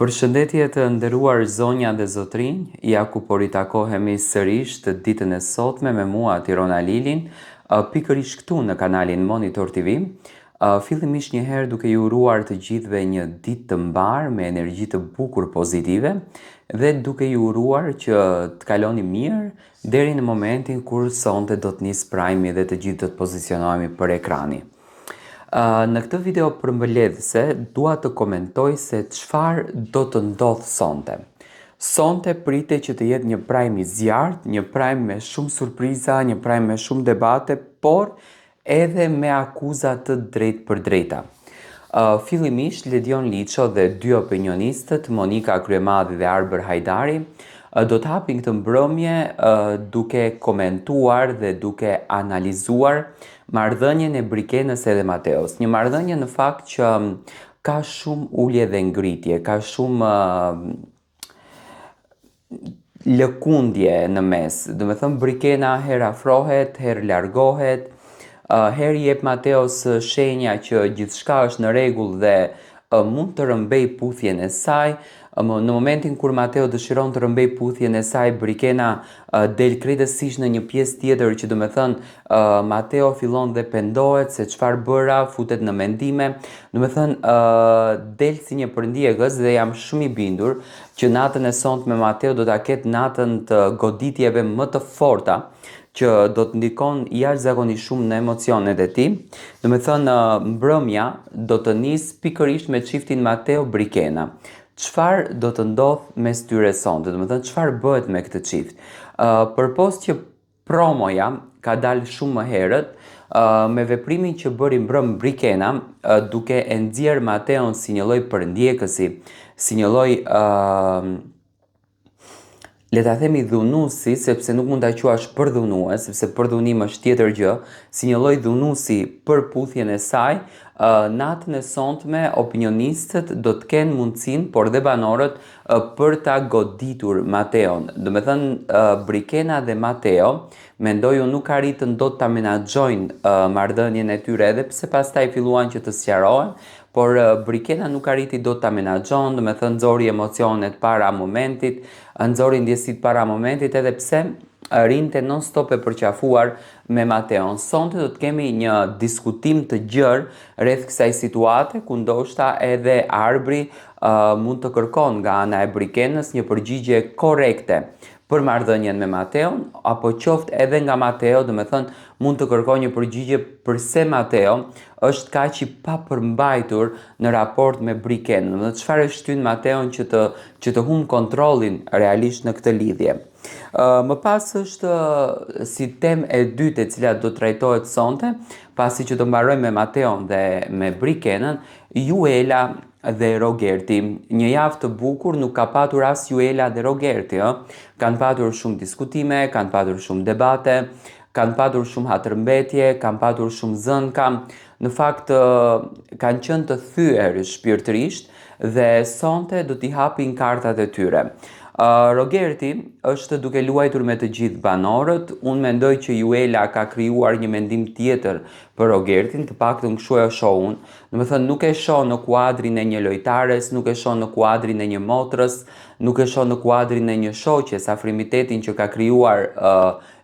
Përshëndetje të nderuar zonja dhe zotrinj, ja ku po ritakohemi sërish të ditën e sotme me mua Tirona Lilin, pikërisht këtu në kanalin Monitor TV. Fillimisht një herë duke ju uruar të gjithëve një ditë të mbar me energji të bukur pozitive dhe duke ju uruar që të kaloni mirë deri në momentin kur sonte do të nis prajmi dhe të gjithë do të pozicionohemi për ekrani. Në këtë video përmbledhëse dua të komentoj se çfarë do të ndodh sonte. Sonte pritet që të jetë një prajm i zjarrt, një prajm me shumë surpriza, një prajm me shumë debate, por edhe me akuza të drejtë për drejta. Fillimisht Ledion Liço dhe dy opinionistët, Monika Kryemadhi dhe Arber Hajdari, do të hapin këtë mbrëmje duke komentuar dhe duke analizuar marrëdhënien e Brikenës edhe Mateos. Një marrëdhënie në fakt që ka shumë ulje dhe ngritje, ka shumë lëkundje në mes. Do të thënë Brikena herë afrohet, herë largohet, herë jep Mateos shenja që gjithçka është në rregull dhe mund të rrëmbej puthjen e saj. Në momentin kur Mateo dëshiron të rrëmbej puthjen e saj, Brikena del krejtësisht në një pjesë tjetër që do të thënë Mateo fillon dhe pendohet se çfarë bëra, futet në mendime. Do të thënë del si një përndjekës dhe jam shumë i bindur që natën e sonte me Mateo do ta ketë natën të goditjeve më të forta që do të ndikon jashtëzakonisht shumë në emocionet e tij. Do të thënë mbrëmja do të nis pikërisht me çiftin Mateo Brikena. Çfarë do të ndodh mes tyre sonte? Do të thënë çfarë bëhet me këtë çift? Përpos që promoja ka dalë shumë më herët me veprimin që bëri mbrëm Brikena duke e nxjerr Mateon si një lloj përndjekësi, si një lloj le ta themi dhunusi, sepse nuk mund ta quash përdhunues, sepse përdhunim është tjetër gjë, si një lloj dhunusi për puthjen e saj. Natën e sontme opinionistët do të kenë mundësinë, por dhe banorët, për ta goditur Mateon. Do të thënë Brikena dhe Mateo mendoj unë nuk arritën dot ta menaxhojnë marrëdhënien e tyre, edhe pse pastaj filluan që të sqarohen, por Brikena nuk arriti dot ta menaxhon, do të thënë nxori emocionet para momentit, nxori ndjesitë para momentit, edhe pse rinte non stop e përqafuar me Mateon. Sonte do të kemi një diskutim të gjerë rreth kësaj situate, ku ndoshta edhe Arbri mund të kërkon nga ana e Brikenës një përgjigje korrekte për marrëdhënien me Mateon, apo qoftë edhe nga Mateo, do të thënë mund të kërkojë një përgjigje pse Mateo është kaq i papërmbajtur në raport me Brikenën. Do të thënë çfarë e shtyn Mateon që të humb kontrollin realisht në këtë lidhje. Më pas është si temë e dytë e cila do trajtohet sonte, pasi që do mbarojmë me Mateon dhe me Brikenën, Juela dhe Rogerti. Një javë të bukur nuk ka patur as Juela dhe Rogerti, kanë patur shumë diskutime, kanë patur shumë debate, kanë patur shumë hatërmbetje, kanë patur shumë zënka. Në fakt kanë qenë të thyer shpirtërisht dhe sonte do t'i hapin kartat e tyre. Rogerti është duke luajtur me të gjithë banorët. Unë mendoj që Juela ka krijuar një mendim tjetër për Rogertin, të paktën kështu e shoh unë. Do të thënë nuk e shoh në kuadrin e një lojtares, nuk e shoh në kuadrin e një motrës, nuk e shoh në kuadrin e një shoqes, afrimitetin që ka krijuar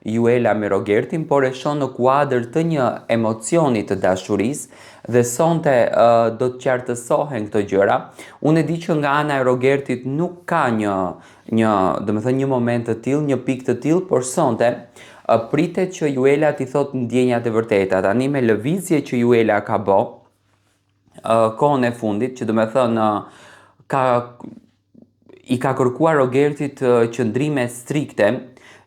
Juela me Rogertin, por e shoh në kuadër të një emocioni të dashurisë dhe sonte do të qartësohen këto gjëra. Unë e di që nga ana e Rogertit nuk ka një moment të tillë, një pikë të tillë, por sonte pritet që Juela t'i thotë ndjenjat e vërteta. Tani me lëvizje që Juela ka bë kohën e fundit, që do të thënë i ka kërkuar Rogertit qëndrime strikte,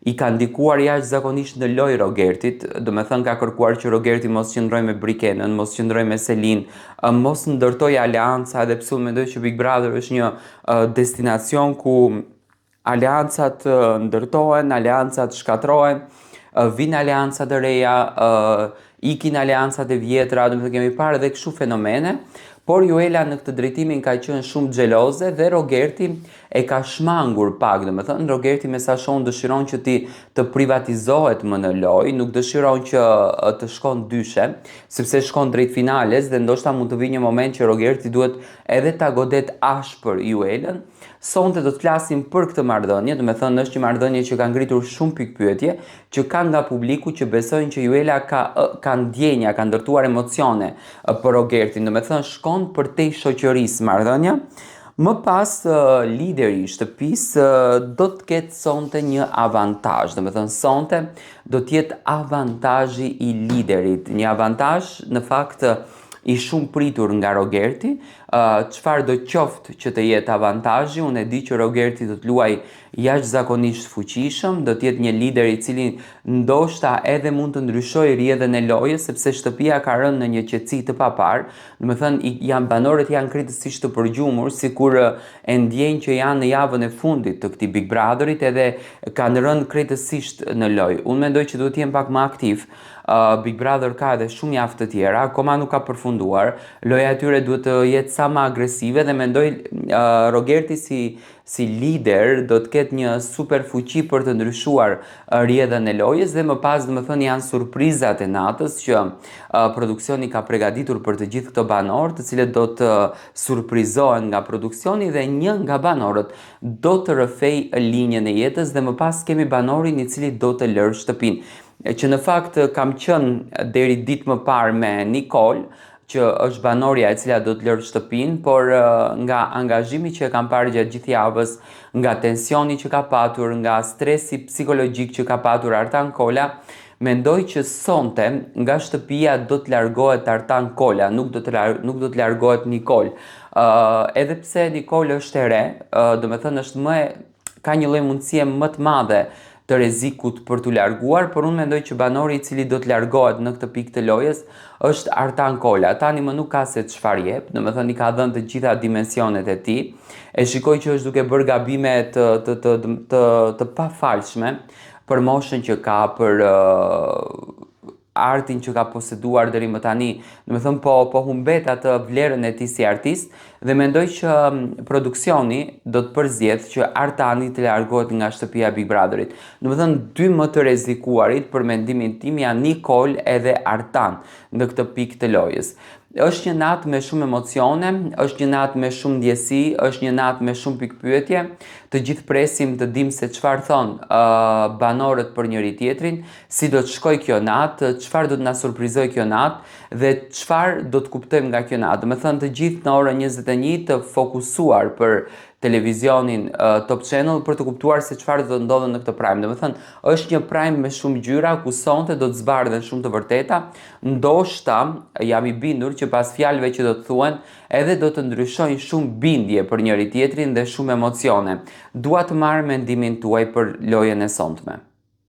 i ka ndikuar jashtëzakonisht në lojë Rogertit, do të thënë ka kërkuar që Rogerti mos qëndrojë me Brikenën, mos qëndrojë me Selin, mos ndërtoj aleanca, edhe pse mendoj që Big Brother është një destinacion ku aleancat ndërtohen, aleancat shkatrohen, vijnë aleanca të reja, ikin aleancat e vjetra, do të thënë kemi parë edhe kështu fenomene, por Juela në këtë drejtimin ka qenë shumë xheloze dhe Rogerti e ka shmangur pak, domethënë Rogerti me sa shoh dëshiron që ti të privatizohet më në lojë, nuk dëshiron që të shkon dyshe, sepse shkon drejt finales dhe ndoshta mund të vijë një moment që Rogerti duhet edhe ta godet ashpër Juelën. Sonte do të flasim për këtë marrëdhënie, domethënë është një marrëdhënie që ka ngritur shumë pikpyetje, që ka nga publiku që besojnë që Juela ka ndjenja, ka ndërtuar emocione për Rogertin, domethënë shkon përtej shoqërisë marrëdhënia. Më pas, lideri i shtëpisë do të ketë sonte një avantazh, domethënë sonte do të jetë avantazhi i liderit, një avantazh në fakt i shumë pritur nga Rogerti. Çfarë do qoftë që të jetë avantazhi, unë e di që Rogerti do të luajë jashtëzakonisht fuqishëm, do të jetë një lider i cili ndoshta edhe mund të ndryshojë rrjedhën e lojës, sepse shtëpia ka rënë në një qetësi të papar. Domethënë banorët janë krejtësisht të përgjumur, sikur e ndjejnë që janë në javën e fundit të këtij Big Brotherit edhe kanë rënë krejtësisht në lojë. Unë mendoj që duhet të jenë pak më aktiv. Big Brother ka edhe shumë javë të tjera, akoma nuk ka përfunduar. Loja e tyre duhet të jetë sa më agresive dhe mendoj Rogerti si lider do të ketë një super fuqi për të ndryshuar rrjedhën e lojës dhe më pas domethënë janë surprizat e natës që produksioni ka përgatitur për të gjithë këto banorë, të cilët do të surprizohen nga produksioni dhe një nga banorët do të rrëfej linjën e jetës dhe më pas kemi banorin i cili do të lërë shtëpinë. Që në fakt kam qenë deri ditë më parë me Nicole, që është banorja e cila do të lërë shtëpinë, por nga angazhimi që e kam parë gjatë gjithë javës, nga tensioni që ka patur, nga stresi psikologjik që ka patur Artan Kola, mendoj që sonte nga shtëpia do të largohet Artan Kola, nuk do të largohet Nicole. Edhe pse Nicole është e re, domethënë ka një lloj mundësie më të madhe të rrezikut për t'u larguar, por unë mendoj që banori i cili do të largohet në këtë pikë të lojës është Artan Kola. Tani më nuk ka se çfarë jep, domethënë i ka dhënë të gjitha dimensionet e tij. E shikoj që është duke bërë gabime të pafalshme për moshën që ka, për artin që ka poseduar deri më tani, domethënë po humbet atë vlerën e tij si artist dhe mendoj që produksioni do të përzgjedh që Artani të largohet nga shtëpia e Big Brotherit. Domethënë dy më të rrezikuarit për mendimin tim janë Nicole edhe Artan në këtë pikë të lojës. Është një natë me shumë emocione, është një natë me shumë ndjesi, është një natë me shumë pikpyetje. Të gjithë presim të dim se çfarë thonë banorët për njëri tjetrin, si do të shkojë kjo natë, çfarë do të na surprizojë kjo natë dhe çfarë do të kuptojmë nga kjo natë. Domethënë të gjithë në orën 21 të fokusuar për televizionin Top Channel për të kuptuar se çfarë do të ndodhë në këtë prime. Domethënë është një prime me shumë gjyra ku sonte do të zbardhen shumë të vërteta. Ndoshta jam i bindur që pas fjalëve që do të thuhen edhe do të ndryshojnë shumë bindje për njëri tjetrin dhe shumë emocione. Dua të marr mendimin tuaj për lojën e sotme.